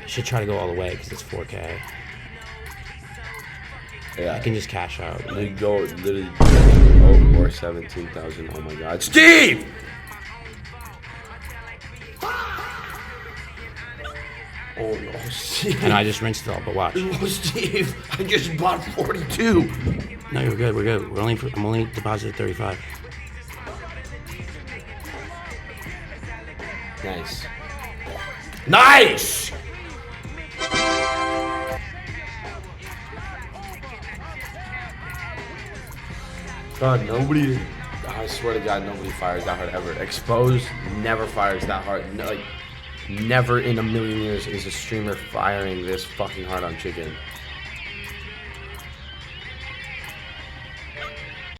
should try to go all the way because it's 4K. Yeah. I can just cash out. You go literally or 17,000. Oh my God, Steve! Oh no, Steve! And I just rinsed it all, but watch. Oh, Steve! I just bought 42. No, you're good. We're good. I'm only deposited 35. Nice. Nice! God, nobody. I swear to God, nobody fires that hard ever. Exposed never fires that hard. No, like, never in a million years is a streamer firing this fucking hard on chicken.